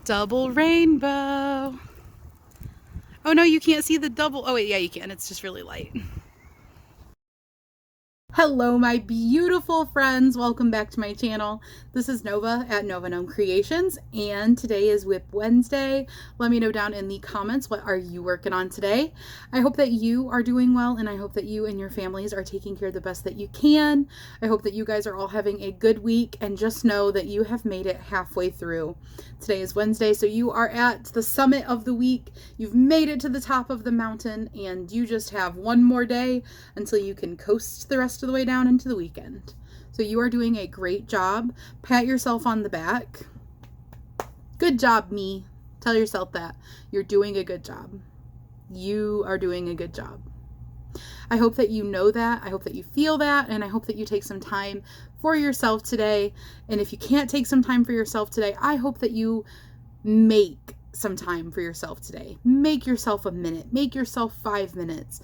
Double rainbow. Oh no, you can't see the double. Oh wait, yeah, you can. It's just really light. Hello, my beautiful friends. Welcome back to my channel. This is Nova at Gnome Creations, and today is WIP Wednesday. Let me know down in the comments, what are you working on today? I hope that you are doing well, and I hope that you and your families are taking care of the best that you can. I hope that you guys are all having a good week, and just know that you have made it halfway through. Today is Wednesday, so you are at the summit of the week. You've made it to the top of the mountain, and you just have one more day until you can coast the rest of the way down into the weekend. So you are doing a great job. Pat yourself on the back. Good job, me. Tell yourself that. You're doing a good job. You are doing a good job. I hope that you know that. I hope that you feel that. And I hope that you take some time for yourself today. And if you can't take some time for yourself today, I hope that you make some time for yourself today. Make yourself a minute. Make yourself 5 minutes.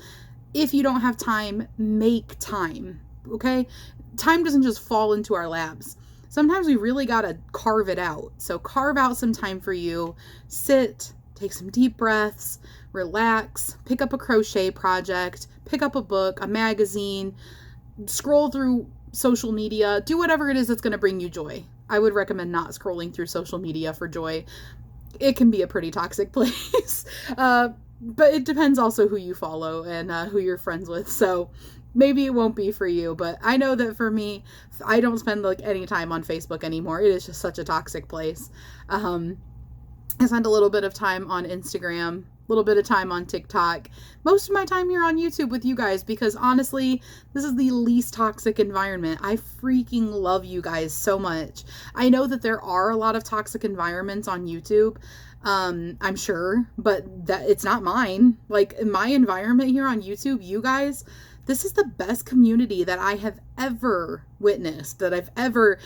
If you don't have time, make time, okay? Time doesn't just fall into our laps. Sometimes we really gotta carve it out. So carve out some time for you. Sit, take some deep breaths, relax, pick up a crochet project, pick up a book, a magazine, scroll through social media, do whatever it is that's gonna bring you joy. I would recommend not scrolling through social media for joy. It can be a pretty toxic place. But it depends also who you follow and who you're friends with. So maybe it won't be for you. But I know that for me, I don't spend like any time on Facebook anymore. It is just such a toxic place. I spend a little bit of time on Instagram, a little bit of time on TikTok. Most of my time here on YouTube with you guys, because honestly, this is the least toxic environment. I freaking love you guys so much. I know that there are a lot of toxic environments on YouTube. I'm sure, but that it's not mine. Like in my environment here on YouTube, you guys, this is the best community that I have ever witnessed, that I've ever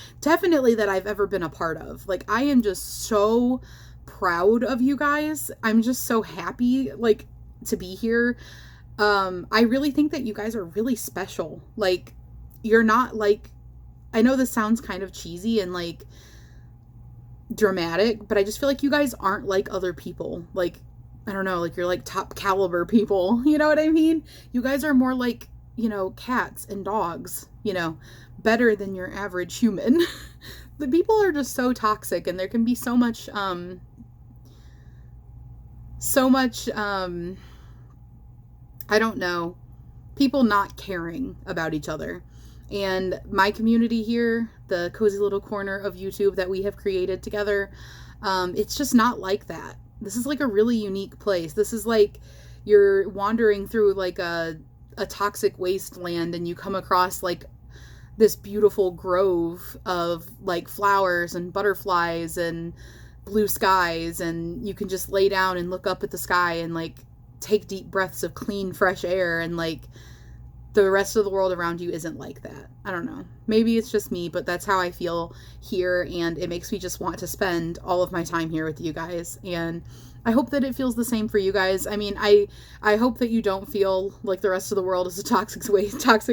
been a part of. Like I am just so proud of you guys. I'm just so happy like to be here. I really think that you guys are really special. Like you're not like, I know this sounds kind of cheesy and like dramatic, but I just feel like you guys aren't like other people. Like, I don't know, like you're like top caliber people. You know what I mean? You guys are more like, you know, cats and dogs, you know, better than your average human. The people are just so toxic, and there can be so much, I don't know, people not caring about each other. And my community here, the cozy little corner of YouTube that we have created together, it's just not like that. This is like a really unique place. This is like you're wandering through like a toxic wasteland, and you come across like this beautiful grove of like flowers and butterflies and blue skies, and you can just lay down and look up at the sky and like take deep breaths of clean, fresh air, and like the rest of the world around you isn't like that. I don't know. Maybe it's just me, but that's how I feel here, and it makes me just want to spend all of my time here with you guys. And I hope that it feels the same for you guys. I mean, I hope that you don't feel like the rest of the world is a toxic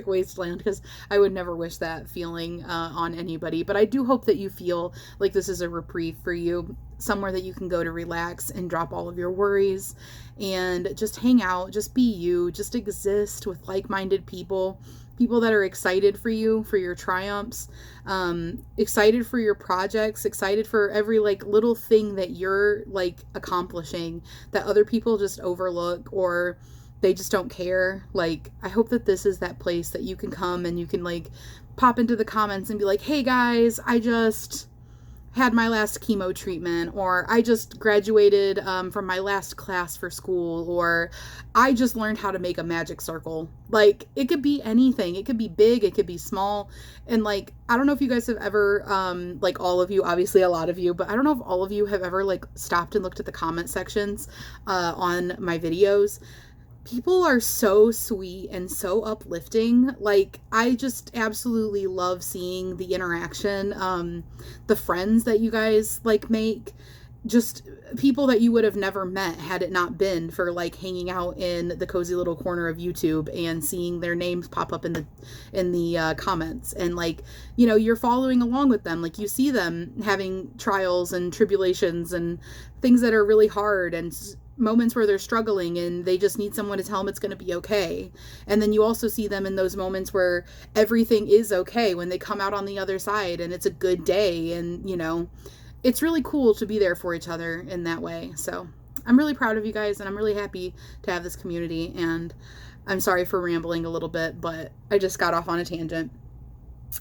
wasteland, because I would never wish that feeling on anybody. But I do hope that you feel like this is a reprieve for you, somewhere that you can go to relax and drop all of your worries and just hang out, just be you, just exist with like-minded people that are excited for you, for your triumphs, excited for your projects, excited for every like little thing that you're like accomplishing that other people just overlook or they just don't care. Like, I hope that this is that place that you can come and you can like pop into the comments and be like, hey guys, I just had my last chemo treatment, or I just graduated from my last class for school, or I just learned how to make a magic circle. Like, it could be anything. It could be big, it could be small. And like, I don't know if you guys have ever, like all of you, obviously a lot of you, but I don't know if all of you have ever like stopped and looked at the comment sections on my videos. People are so sweet and so uplifting. Like, I just absolutely love seeing the interaction, the friends that you guys like make. just people that you would have never met had it not been for like hanging out in the cozy little corner of YouTube and seeing their names pop up in the comments, and like, you know, you're following along with them, like you see them having trials and tribulations and things that are really hard and moments where they're struggling and they just need someone to tell them it's going to be okay. And then you also see them in those moments where everything is okay, when they come out on the other side and it's a good day, and you know, it's really cool to be there for each other in that way. So I'm really proud of you guys, and I'm really happy to have this community. And I'm sorry for rambling a little bit, but I just got off on a tangent.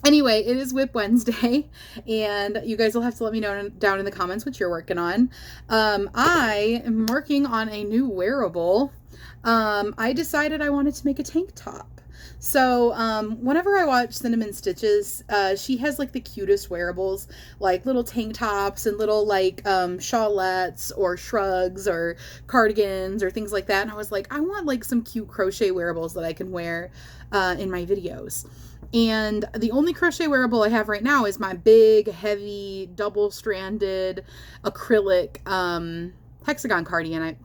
Anyway, it is WIP Wednesday, and you guys will have to let me know down in the comments what you're working on. I am working on a new wearable. I decided I wanted to make a tank top. So whenever I watch Cinnamon Stitches, she has like the cutest wearables, like little tank tops and little like shawlettes or shrugs or cardigans or things like that. And I was like, I want like some cute crochet wearables that I can wear in my videos. And the only crochet wearable I have right now is my big, heavy, double-stranded acrylic hexagon cardigan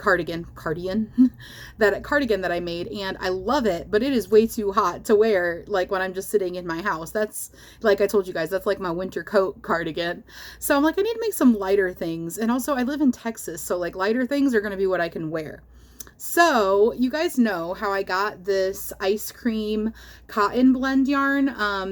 that I made, and I love it, but it is way too hot to wear like when I'm just sitting in my house. That's, like I told you guys, that's like my winter coat cardigan. So I'm like, I need to make some lighter things, and also I live in Texas, so like lighter things are going to be what I can wear. So you guys know how I got this ice cream cotton blend yarn,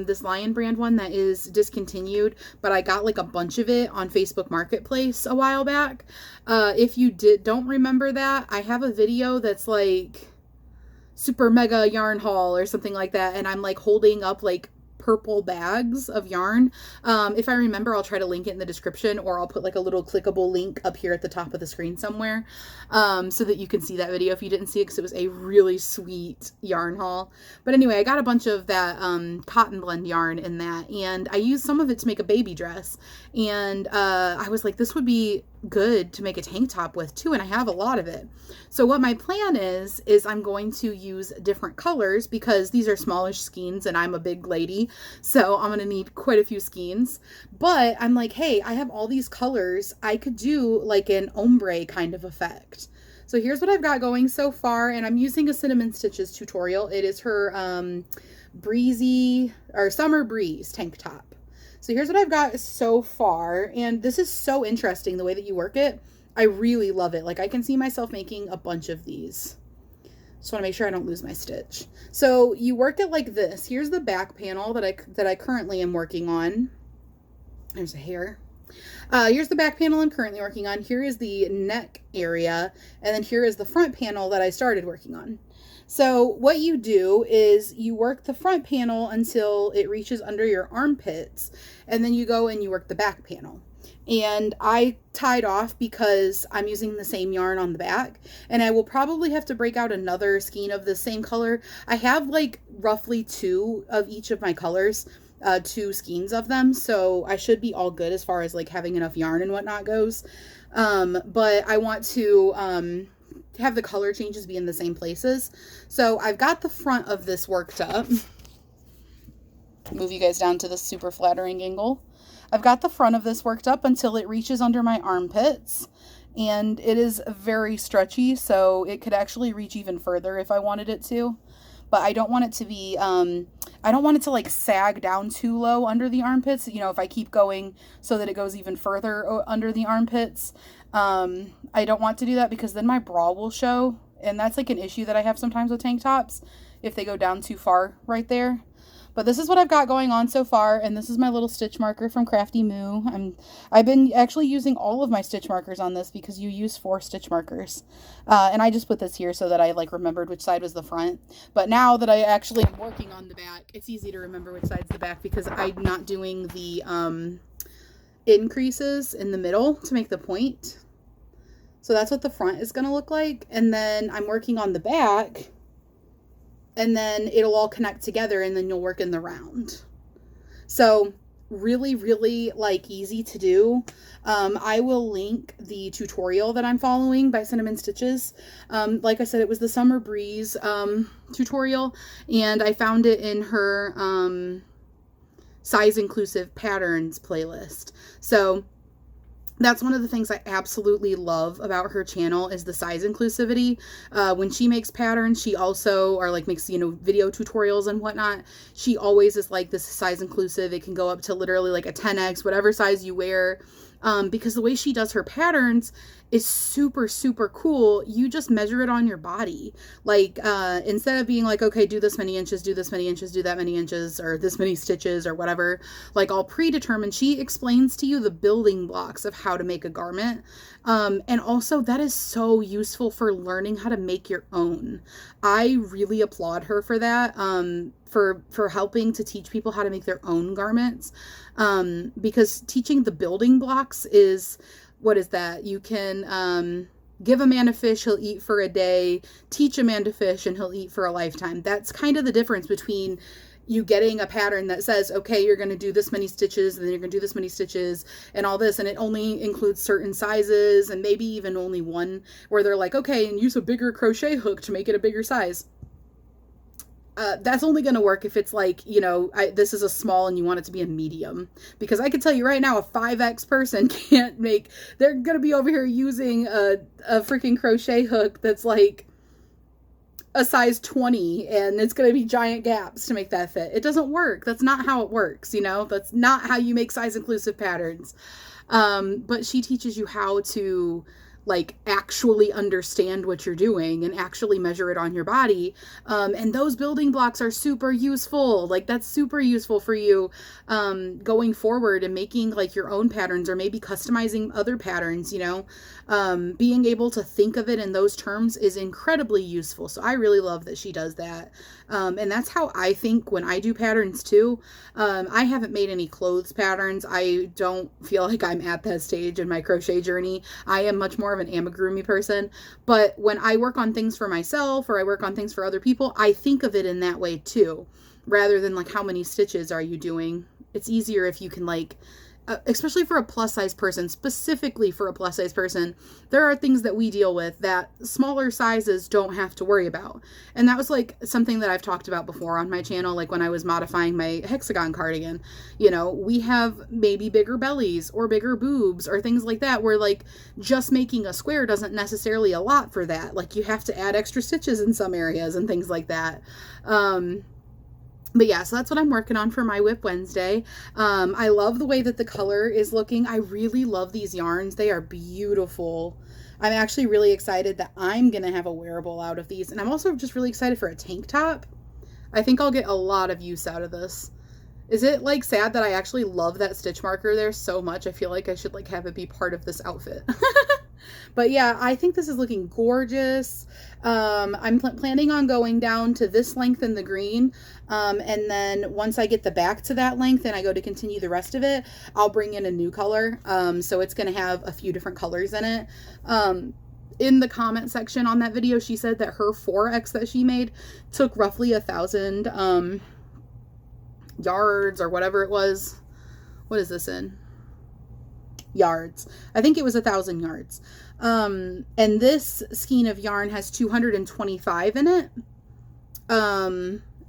this Lion brand one that is discontinued, but I got like a bunch of it on Facebook Marketplace a while back. If you don't remember that, I have a video that's like super mega yarn haul or something like that, and I'm like holding up like purple bags of yarn. If I remember, I'll try to link it in the description, or I'll put like a little clickable link up here at the top of the screen somewhere, so that you can see that video if you didn't see it, because it was a really sweet yarn haul. But anyway, I got a bunch of that cotton blend yarn in that, and I used some of it to make a baby dress, and I was like, this would be good to make a tank top with too, and I have a lot of it. So what my plan is I'm going to use different colors, because these are smallish skeins and I'm a big lady, so I'm gonna need quite a few skeins. But I'm like, hey, I have all these colors, I could do like an ombre kind of effect. So here's what I've got going so far, and I'm using a Cinnamon Stitches tutorial. It is her breezy or summer breeze tank top. So here's what I've got so far, and this is so interesting the way that you work it. I really love it. Like, I can see myself making a bunch of these. Just want to make sure I don't lose my stitch. So you work it like this. Here's the back panel that I currently am working on. There's a hair. Here's the back panel I'm currently working on. Here is the neck area, and then here is the front panel that I started working on. So what you do is you work the front panel until it reaches under your armpits, and then you go and you work the back panel. And I tied off because I'm using the same yarn on the back, and I will probably have to break out another skein of the same color. I have like roughly 2 of each of my colors, 2 skeins of them, so I should be all good as far as like having enough yarn and whatnot goes. But I want to have the color changes be in the same places. So I've got the front of this worked up. Move you guys down to the super flattering angle. I've got the front of this worked up until it reaches under my armpits, and it is very stretchy, so it could actually reach even further if I wanted it to. But I don't want it to be, I don't want it to like sag down too low under the armpits, you know, if I keep going so that it goes even further under the armpits. I don't want to do that, because then my bra will show, and that's like an issue that I have sometimes with tank tops, if they go down too far right there. But this is what I've got going on so far, and this is my little stitch marker from Crafty Moo. I've been actually using all of my stitch markers on this, because you use 4 stitch markers. And I just put this here so that I like remembered which side was the front. But now that I actually am working on the back, it's easy to remember which side's the back, because I'm not doing the increases in the middle to make the point. So that's what the front is going to look like. And then I'm working on the back, and then it'll all connect together, and then you'll work in the round. So really, really like easy to do. I will link the tutorial that I'm following by Cinnamon Stitches. Like I said, it was the Summer Breeze tutorial, and I found it in her size inclusive patterns playlist. So That's one of the things I absolutely love about her channel is the size inclusivity. When she makes patterns, she also, or like makes, video tutorials and whatnot, she always is like, this is size inclusive. It can go up to literally like a 10x, whatever size you wear. Because the way she does her patterns is super, super cool. You just measure it on your body. Like, instead of being like, okay, do this many inches, do this many inches, do that many inches, or this many stitches or whatever, like all predetermined, she explains to you the building blocks of how to make a garment. And also that is so useful for learning how to make your own. I really applaud her for that. For helping to teach people how to make their own garments. Because teaching the building blocks is, what is that? You can, give a man a fish, he'll eat for a day. Teach a man to fish and he'll eat for a lifetime. That's kind of the difference between you getting a pattern that says, okay, you're going to do this many stitches, and then you're going to do this many stitches and all this. And it only includes certain sizes and maybe even only one, where they're like, okay, and use a bigger crochet hook to make it a bigger size. That's only going to work if it's like, this is a small and you want it to be a medium. Because I can tell you right now, a 5X person can't make, they're going to be over here using a freaking crochet hook that's like a size 20, and it's going to be giant gaps to make that fit. It doesn't work. That's not how it works. That's not how you make size inclusive patterns. But she teaches you how to like actually understand what you're doing and actually measure it on your body. And those building blocks are super useful. Like that's super useful for you, going forward and making like your own patterns, or maybe customizing other patterns, being able to think of it in those terms is incredibly useful. So I really love that she does that. And that's how I think when I do patterns too. I haven't made any clothes patterns. I don't feel like I'm at that stage in my crochet journey. I am much more of an amigurumi person, but when I work on things for myself or I work on things for other people, I think of it in that way too, rather than like how many stitches are you doing. It's easier if you can like, especially for a plus size person, specifically for a plus size person, there are things that we deal with that smaller sizes don't have to worry about. And that was like something that I've talked about before on my channel, like when I was modifying my hexagon cardigan. We have maybe bigger bellies or bigger boobs or things like that, where like just making a square doesn't necessarily allot for that. Like you have to add extra stitches in some areas and things like that. But yeah, so that's what I'm working on for my WIP Wednesday. I love the way that the color is looking. I really love these yarns. They are beautiful. I'm actually really excited that I'm going to have a wearable out of these. And I'm also just really excited for a tank top. I think I'll get a lot of use out of this. Is it like sad that I actually love that stitch marker there so much? I feel like I should like have it be part of this outfit. But yeah, I think this is looking gorgeous. I'm planning on going down to this length in the green. And then once I get the back to that length and I go to continue the rest of it, I'll bring in a new color. So it's going to have a few different colors in it. In the comment section on that video, she said that her 4X that she made took roughly 1,000 yards or whatever it was. What is this in? Yards. I think it was 1,000 yards. And this skein of yarn has 225 in it.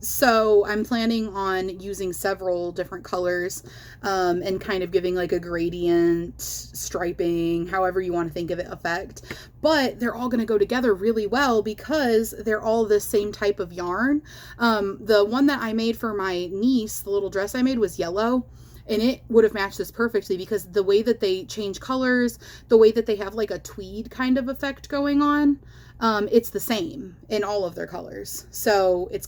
So I'm planning on using several different colors, and kind of giving like a gradient, striping, however you want to think of it, effect. But they're all going to go together really well because they're all the same type of yarn. The one that I made for my niece, the little dress I made, was yellow. And it would have matched this perfectly because the way that they change colors, the way that they have like a tweed kind of effect going on, it's the same in all of their colors. So it's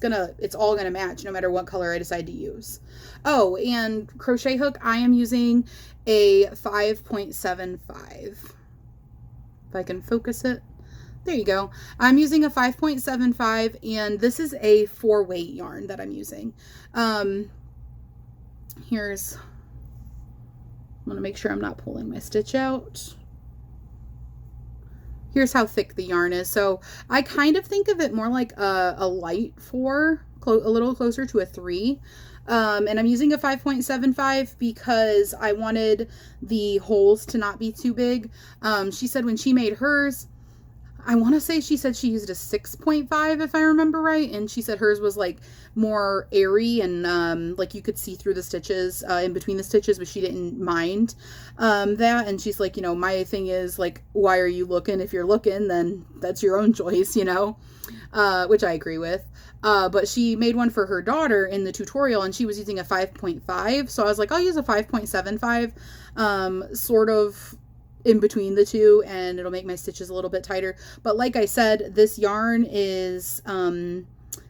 all gonna match no matter what color I decide to use. Oh, and crochet hook, I am using a 5.75. If I can focus it. There you go. I'm using a 5.75, and this is a 4-weight yarn that I'm using. I'm going to make sure I'm not pulling my stitch out. Here's how thick the yarn is. So I kind of think of it more like a light 4, a little closer to a 3. And I'm using a 5.75 because I wanted the holes to not be too big. She said when she made hers, I want to say she said she used a 6.5 if I remember right, and she said hers was like more airy and like you could see through the stitches in between the stitches, but she didn't mind that. And she's like, you know, my thing is like, why are you looking? If you're looking, then that's your own choice, you know, which I agree with. But she made one for her daughter in the tutorial, and she was using a 5.5, so I was like, I'll use a 5.75, sort of in between the two, and it'll make my stitches a little bit tighter. But like I said, this yarn is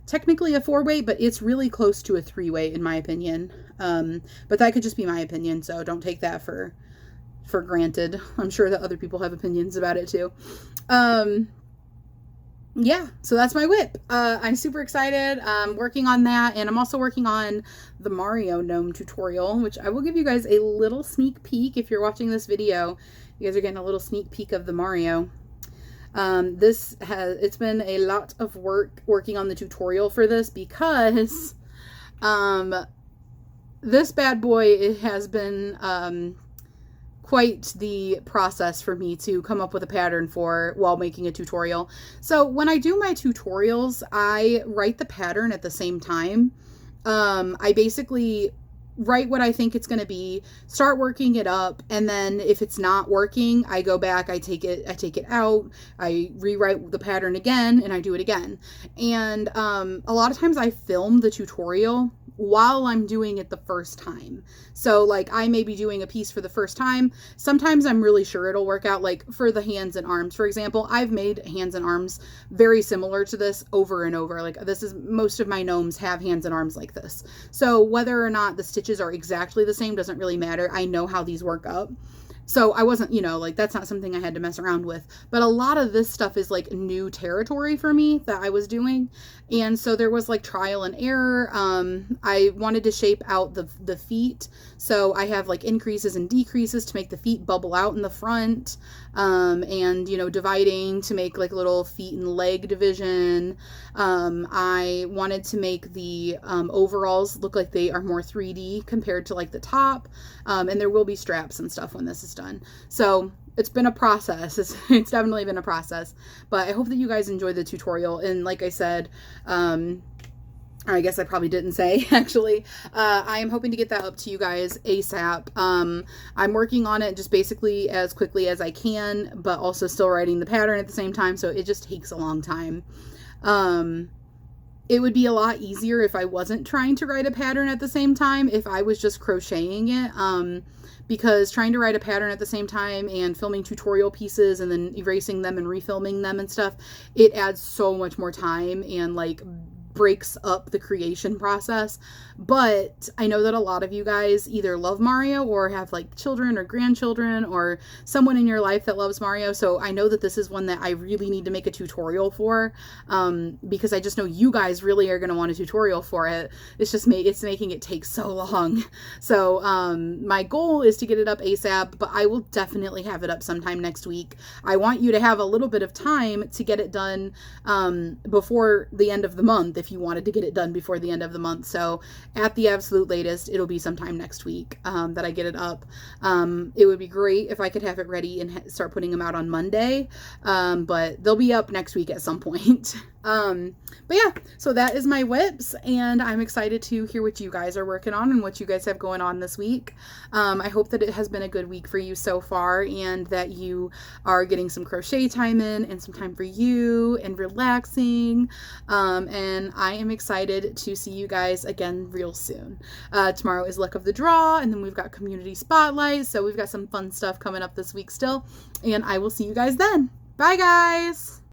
technically a 4-weight, but it's really close to a 3-weight in my opinion. But that could just be my opinion, so don't take that for granted. I'm sure that other people have opinions about it too. Yeah, so that's my WIP. I'm super excited. Working on that, and I'm also working on the Mario Gnome tutorial, which I will give you guys a little sneak peek. If you're watching this video, you guys are getting a little sneak peek of the Mario. It's been a lot of work working on the tutorial for this, because this bad boy has been quite the process for me to come up with a pattern for while making a tutorial. So when I do my tutorials, I write the pattern at the same time. I basically write what I think it's going to be, start working it up, and then if it's not working, I go back, I take it out, I rewrite the pattern again, and I do it again. And a lot of times I film the tutorial while I'm doing it the first time. So like I may be doing a piece for the first time. Sometimes I'm really sure it'll work out, like for the hands and arms, for example. I've made hands and arms very similar to this over and over. Like most of my gnomes have hands and arms like this. So whether or not the stitches are exactly the same doesn't really matter. I know how these work up. So I wasn't, you know, like that's not something I had to mess around with. But a lot of this stuff is like new territory for me that I was doing. And so there was like trial and error. I wanted to shape out the feet. So I have like increases and decreases to make the feet bubble out in the front. And, you know, dividing to make like little feet and leg division. I wanted to make the overalls look like they are more 3D compared to like the top. And there will be straps and stuff when this is done. So it's been a process. It's definitely been a process, but I hope that you guys enjoyed the tutorial. And like I said, I guess I probably didn't say, actually, I am hoping to get that up to you guys ASAP. I'm working on it just basically as quickly as I can, but also still writing the pattern at the same time. So it just takes a long time. It would be a lot easier if I wasn't trying to write a pattern at the same time, if I was just crocheting it. Because trying to write a pattern at the same time and filming tutorial pieces and then erasing them and refilming them and stuff, it adds so much more time and like breaks up the creation process. But I know that a lot of you guys either love Mario or have like children or grandchildren or someone in your life that loves Mario. So I know that this is one that I really need to make a tutorial for, because I just know you guys really are going to want a tutorial for it. It's just it's making it take so long. So my goal is to get it up ASAP, but I will definitely have it up sometime next week. I want you to have a little bit of time to get it done before the end of the month, if you wanted to get it done before the end of the month. So at the absolute latest, it'll be sometime next week that I get it up. It would be great if I could have it ready and start putting them out on Monday, but they'll be up next week at some point. But yeah, so that is my WIPs, and I'm excited to hear what you guys are working on and what you guys have going on this week. I hope that it has been a good week for you so far, and that you are getting some crochet time in and some time for you and relaxing. And I am excited to see you guys again real soon. Tomorrow is luck of the draw, and then we've got community spotlight, so we've got some fun stuff coming up this week still, and I will see you guys then. Bye guys!